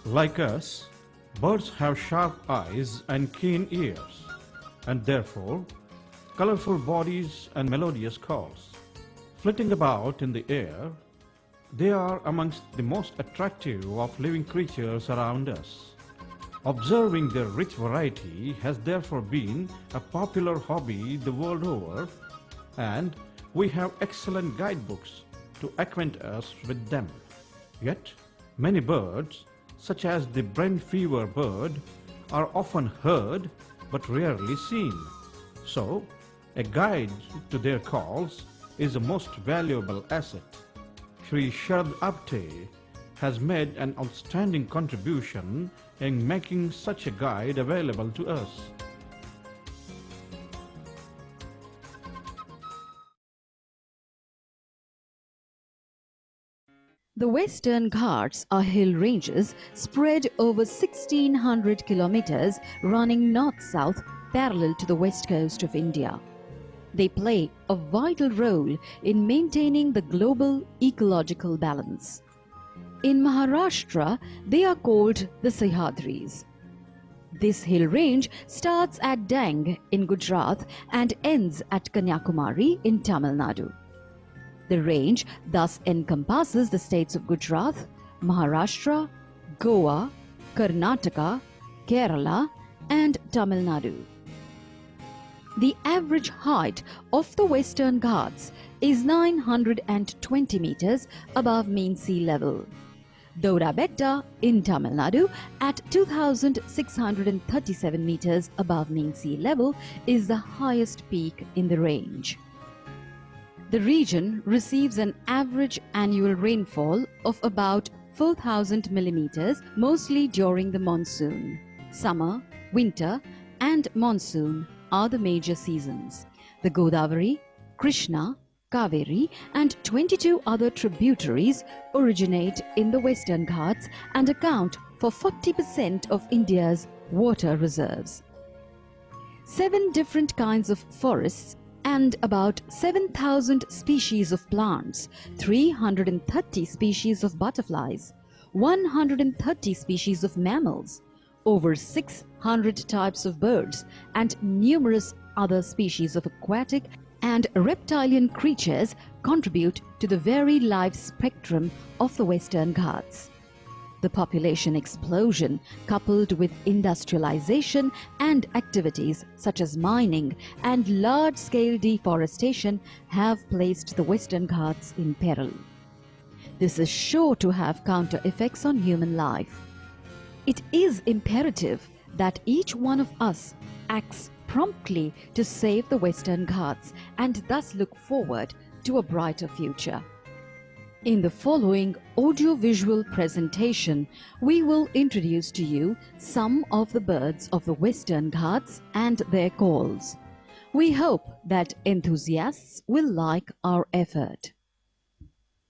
Like us, birds have sharp eyes and keen ears, and therefore colorful bodies and melodious calls. Flitting about in the air, they are amongst the most attractive of living creatures around us. Observing their rich variety has therefore been a popular hobby the world over, and we have excellent guidebooks to acquaint us with them. Yet, many birds, such as the Brent fever bird, are often heard but rarely seen. So, a guide to their calls is a most valuable asset. Sri Sharad Apte has made an outstanding contribution in making such a guide available to us. The Western Ghats are hill ranges spread over 1600 kilometers running north-south parallel to the west coast of India. They play a vital role in maintaining the global ecological balance. In Maharashtra, they are called the Sahyadris. This hill range starts at Dang in Gujarat and ends at Kanyakumari in Tamil Nadu. The range thus encompasses the states of Gujarat, Maharashtra, Goa, Karnataka, Kerala, and Tamil Nadu. The average height of the Western Ghats is 920 meters above mean sea level. Dora Betta in Tamil Nadu at 2,637 meters above mean sea level is the highest peak in the range. The region receives an average annual rainfall of about 4,000 millimeters, mostly during the monsoon. Summer, winter, and monsoon are the major seasons. The Godavari, Krishna, Kaveri, and 22 other tributaries originate in the Western Ghats and account for 40% of India's water reserves. 7 different kinds of forests and about 7,000 species of plants, 330 species of butterflies, 130 species of mammals, over 600 types of birds, and numerous other species of aquatic and reptilian creatures contribute to the varied life spectrum of the Western Ghats. The population explosion, coupled with industrialization and activities such as mining and large-scale deforestation, have placed the Western Ghats in peril. This is sure to have counter effects on human life. It is imperative that each one of us acts promptly to save the Western Ghats and thus look forward to a brighter future. In the following audio-visual presentation, we will introduce to you some of the birds of the Western Ghats and their calls. We hope that enthusiasts will like our effort.